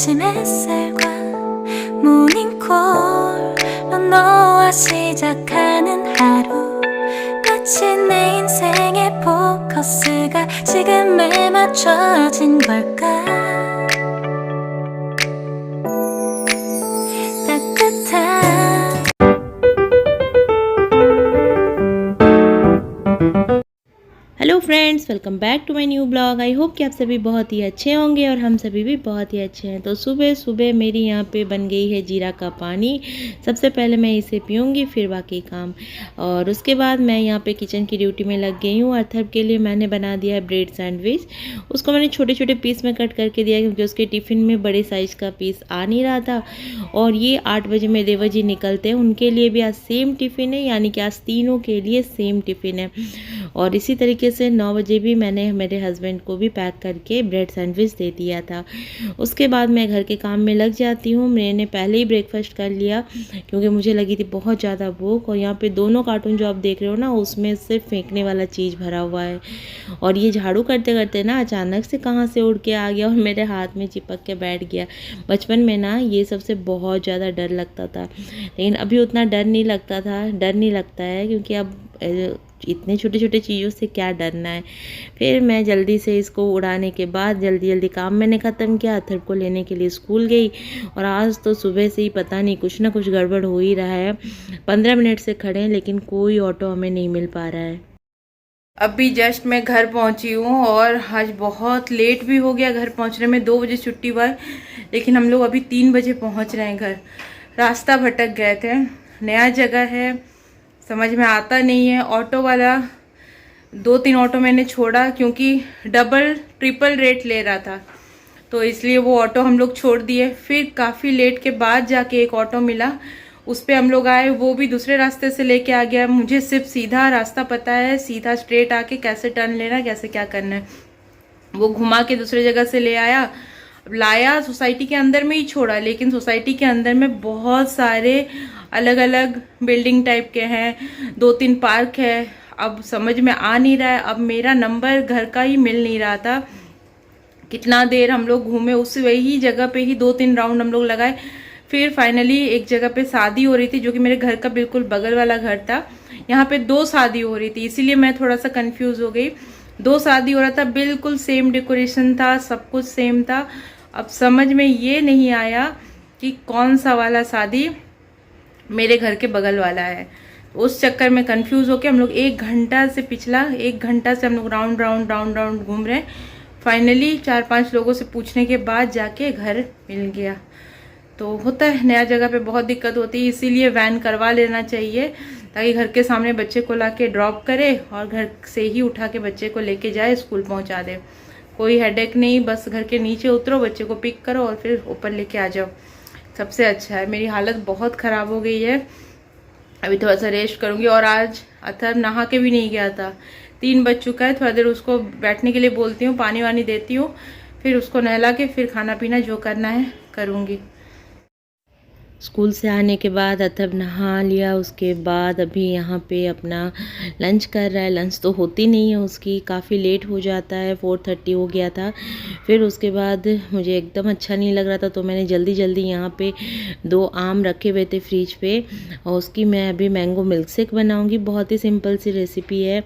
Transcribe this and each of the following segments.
아침 햇살과 모닝콜로 너와 시작하는 하루 마치 내 인생의 포커스가 지금에 맞춰진 걸까 따뜻한 hello friends, welcome back to my new blog. I hope कि आप सभी बहुत ही अच्छे होंगे और हम सभी भी बहुत ही अच्छे हैं। तो सुबह सुबह मेरी यहाँ पे बन गई है जीरा का पानी। सबसे पहले मैं इसे पीऊँगी, फिर बाकी काम, और उसके बाद मैं यहाँ पे किचन की ड्यूटी में लग गई हूँ। अर्थब के लिए मैंने बना दिया है ब्रेड सैंडविच। उसको मैंने छोटे छोटे पीस में कट करके दिया क्योंकि उसके टिफ़िन में बड़े साइज़ का पीस आ नहीं रहा था। और ये 8 बजे मेरे देवर जी निकलते हैं, उनके लिए भी आज सेम टिफ़िन है, यानी कि आज तीनों के लिए सेम टिफ़िन है। और इसी तरीके से 9 बजे भी मैंने मेरे हस्बैंड को भी पैक करके ब्रेड सैंडविच दे दिया था। उसके बाद मैं घर के काम में लग जाती हूँ। मैंने पहले ही ब्रेकफास्ट कर लिया क्योंकि मुझे लगी थी बहुत ज़्यादा भूख। और यहाँ पे दोनों कार्टून जो आप देख रहे हो ना, उसमें सिर्फ फेंकने वाला चीज़ भरा हुआ है। और ये झाड़ू करते करते ना अचानक से कहाँ से उड़ के आ गया और मेरे हाथ में चिपक के बैठ गया। बचपन में ना ये सबसे बहुत ज़्यादा डर लगता था, लेकिन अभी उतना डर नहीं लगता है क्योंकि अब इतने छोटे छोटे चीज़ों से क्या डरना है। फिर मैं जल्दी से इसको उड़ाने के बाद जल्दी जल्दी काम मैंने ख़त्म किया। अथर्व को लेने के लिए स्कूल गई और आज तो सुबह से ही पता नहीं कुछ ना कुछ गड़बड़ हो ही रहा है। 15 मिनट से खड़े हैं लेकिन कोई ऑटो हमें नहीं मिल पा रहा है। अभी जस्ट मैं घर पहुंची हूँ और आज बहुत लेट भी हो गया घर पहुंचने में। 2 बजे छुट्टी हुआ, लेकिन हम लोग अभी 3 बजे पहुंच रहे हैं घर। रास्ता भटक गए थे, नया जगह है, समझ में आता नहीं है। ऑटो वाला 2-3 ऑटो मैंने छोड़ा क्योंकि डबल ट्रिपल रेट ले रहा था, तो इसलिए वो ऑटो हम लोग छोड़ दिए। फिर काफ़ी लेट के बाद जाके एक ऑटो मिला, उस पर हम लोग आए। वो भी दूसरे रास्ते से लेके आ गया। मुझे सिर्फ सीधा रास्ता पता है, सीधा स्ट्रेट आके कैसे टर्न लेना है, कैसे क्या करना है। वो घुमा के दूसरे जगह से ले आया, लाया सोसाइटी के अंदर में ही छोड़ा, लेकिन सोसाइटी के अंदर में बहुत सारे अलग अलग बिल्डिंग टाइप के हैं, 2-3 पार्क है। अब समझ में आ नहीं रहा है। अब मेरा नंबर घर का ही मिल नहीं रहा था। कितना देर हम लोग घूमे, उस वही जगह पे ही 2-3 राउंड हम लोग लगाए। फिर फाइनली एक जगह पे शादी हो रही थी जो कि मेरे घर का बिल्कुल बगल वाला घर था। यहाँ पे 2 शादी हो रही थी, इसीलिए मैं थोड़ा सा कंफ्यूज हो गई। 2 शादी हो रहा था, बिल्कुल सेम डेकोरेशन था, सब कुछ सेम था। अब समझ में ये नहीं आया कि कौन सा वाला शादी मेरे घर के बगल वाला है। उस चक्कर में कंफ्यूज होकर हम लोग 1 घंटा से हम लोग राउंड घूम रहे हैं। फाइनली 4-5 लोगों से पूछने के बाद जाके घर मिल गया। तो होता है, नया जगह पे बहुत दिक्कत होती है, इसीलिए वैन करवा लेना चाहिए ताकि घर के सामने बच्चे को लाके ड्रॉप करे और घर से ही उठा के बच्चे को लेके जाए, स्कूल पहुंचा दे। कोई हेडेक नहीं, बस घर के नीचे उतरो, बच्चे को पिक करो और फिर ऊपर लेके आ जाओ, सबसे अच्छा है। मेरी हालत बहुत ख़राब हो गई है, अभी थोड़ा सा रेस्ट करूँगी। और आज अथर्व नहा के भी नहीं गया था, 3 बज चुका है। थोड़ा देर उसको बैठने के लिए बोलती हूँ, पानी वानी देती हूँ, फिर उसको नहला के फिर खाना पीना जो करना है करूँगी। स्कूल से आने के बाद अथर्व नहा लिया, उसके बाद अभी यहाँ पे अपना लंच कर रहा है। लंच तो होती नहीं है उसकी, काफ़ी लेट हो जाता है, 4:30 हो गया था। फिर उसके बाद मुझे एकदम अच्छा नहीं लग रहा था, तो मैंने जल्दी जल्दी यहाँ पे 2 आम रखे हुए थे फ्रिज पे, और उसकी मैं अभी मैंगो मिल्क शेक बनाऊँगी। बहुत ही सिंपल सी रेसिपी है।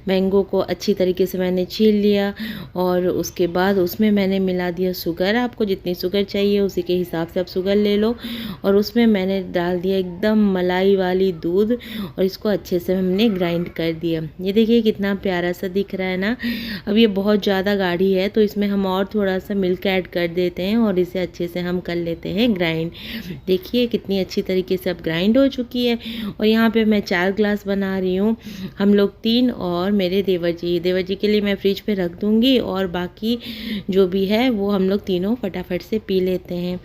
मैंगो को अच्छी तरीके से मैंने छील लिया और उसके बाद उसमें मैंने मिला दिया शुगर। आपको जितनी शुगर चाहिए उसी के हिसाब से आप शुगर ले लो। और उसमें मैंने डाल दिया एकदम मलाई वाली दूध और इसको अच्छे से हमने ग्राइंड कर दिया। ये देखिए कितना प्यारा सा दिख रहा है ना। अब ये बहुत ज़्यादा गाढ़ी है तो इसमें हम और थोड़ा सा मिल्क ऐड कर देते हैं और इसे अच्छे से हम कर लेते हैं ग्राइंड। देखिए कितनी अच्छी तरीके से अब ग्राइंड हो चुकी है। और यहाँ पे मैं 4 ग्लास बना रही हूँ, हम लोग 3 और मेरे देवर जी के लिए मैं फ्रिज पे रख दूँगी और बाकी जो भी है वो हम लोग तीनों फटाफट से पी लेते हैं।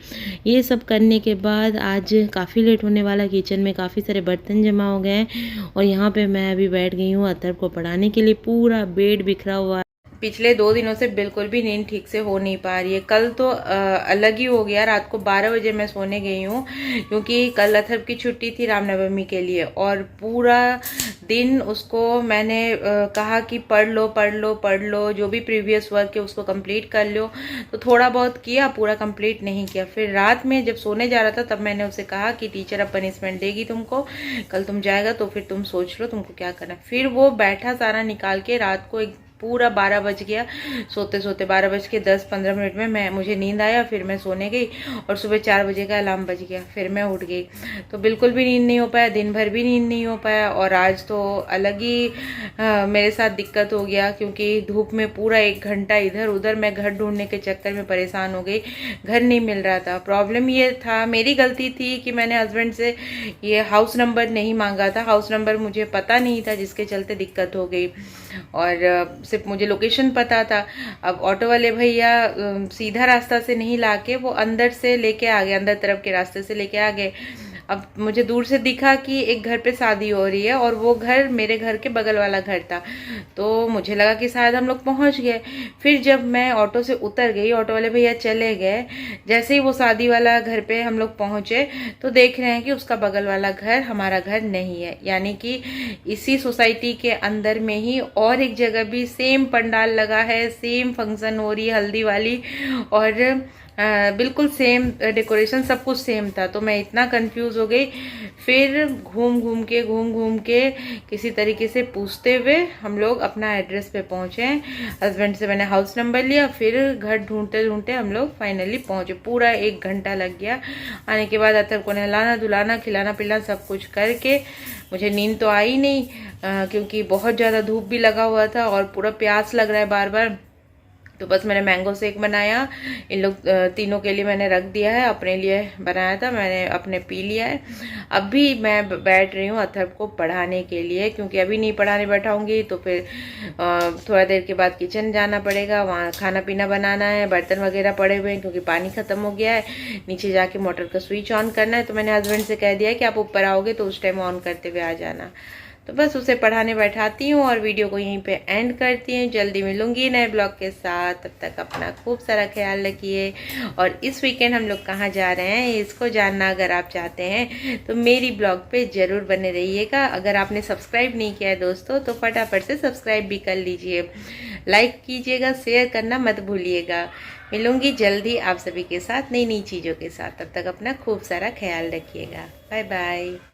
ये सब करने के बाद आज काफ़ी लेट होने वाला, किचन में काफ़ी सारे बर्तन जमा हो गए हैं। और यहाँ पे मैं अभी बैठ गई हूँ अथर्व को पढ़ाने के लिए। पूरा बेड बिखरा हुआ है, पिछले 2 दिनों से बिल्कुल भी नींद ठीक से हो नहीं पा रही है। कल तो अलग ही हो गया, रात को 12 बजे मैं सोने गई हूँ, क्योंकि कल अथर्व की छुट्टी थी रामनवमी के लिए, और पूरा दिन उसको मैंने कहा कि पढ़ लो पढ़ लो पढ़ लो, जो भी प्रीवियस वर्क है उसको कंप्लीट कर लो। तो थोड़ा बहुत किया, पूरा कंप्लीट नहीं किया। फिर रात में जब सोने जा रहा था तब मैंने उसे कहा कि टीचर अब पनिशमेंट देगी तुमको, कल तुम जाएगा तो फिर तुम सोच लो तुमको क्या करना। फिर वो बैठा सारा निकाल के, रात को एक पूरा 12 बज गया सोते सोते। 12:10-15 में मुझे नींद आया, फिर मैं सोने गई और सुबह 4 बजे का अलार्म बज गया, फिर मैं उठ गई। तो बिल्कुल भी नींद नहीं हो पाया, दिन भर भी नींद नहीं हो पाया। और आज तो अलग ही मेरे साथ दिक्कत हो गया, क्योंकि धूप में पूरा 1 घंटा इधर उधर मैं घर ढूंढने के चक्कर में परेशान हो गई, घर नहीं मिल रहा था। प्रॉब्लम ये था, मेरी गलती थी कि मैंने हस्बैंड से ये हाउस नंबर नहीं मांगा था। हाउस नंबर मुझे पता नहीं था, जिसके चलते दिक्कत हो गई। और सिर्फ मुझे लोकेशन पता था। अब ऑटो वाले भैया सीधा रास्ता से नहीं लाके वो अंदर से लेके आ गए, अंदर तरफ के रास्ते से लेके आ गए। अब मुझे दूर से दिखा कि एक घर पे शादी हो रही है, और वो घर मेरे घर के बगल वाला घर था। तो मुझे लगा कि शायद हम लोग पहुंच गए। फिर जब मैं ऑटो से उतर गई, ऑटो वाले भैया चले गए, जैसे ही वो शादी वाला घर पे हम लोग पहुंचे तो देख रहे हैं कि उसका बगल वाला घर हमारा घर नहीं है। यानी कि इसी सोसाइटी के अंदर में ही और एक जगह भी सेम पंडाल लगा है, सेम फंक्शन हो रही है हल्दी वाली, और बिल्कुल सेम डेकोरेशन, सब कुछ सेम था। तो मैं इतना कंफ्यूज हो गई। फिर घूम घूम के किसी तरीके से पूछते हुए हम लोग अपना एड्रेस पे पहुंचे। हस्बैंड से मैंने हाउस नंबर लिया, फिर घर ढूंढते ढूंढते हम लोग फाइनली पहुंचे। पूरा 1 घंटा लग गया। आने के बाद अतर को नहलाना धुलाना खिलाना पिलाना सब कुछ करके मुझे नींद तो आई नहीं, क्योंकि बहुत ज़्यादा धूप भी लगा हुआ था और पूरा प्यास लग रहा है बार बार। तो बस मैंने मैंगो शेक बनाया, इन लोग तीनों के लिए मैंने रख दिया है, अपने लिए बनाया था, मैंने अपने पी लिया है। अभी मैं बैठ रही हूँ अथर्व को पढ़ाने के लिए, क्योंकि अभी नहीं पढ़ाने बैठाऊंगी तो फिर थोड़ा देर के बाद किचन जाना पड़ेगा, वहाँ खाना पीना बनाना है, बर्तन वगैरह पड़े हुए हैं क्योंकि पानी ख़त्म हो गया है, नीचे जाके मोटर का स्विच ऑन करना है। तो मैंने हस्बैंड से कह दिया है कि आप ऊपर आओगे तो उस टाइम ऑन करते हुए आ जाना। तो बस उसे पढ़ाने बैठाती हूँ और वीडियो को यहीं पे एंड करती हूँ। जल्दी मिलूंगी नए ब्लॉग के साथ, तब तक अपना खूब सारा ख्याल रखिए। और इस वीकेंड हम लोग कहाँ जा रहे हैं इसको जानना अगर आप चाहते हैं तो मेरी ब्लॉग पे ज़रूर बने रहिएगा। अगर आपने सब्सक्राइब नहीं किया है दोस्तों तो फटाफट से सब्सक्राइब भी कर लीजिए, लाइक कीजिएगा, शेयर करना मत भूलिएगा। मिलूंगी जल्दी आप सभी के साथ नई नई चीज़ों के साथ, तब तक अपना खूब सारा ख्याल रखिएगा। Bye bye.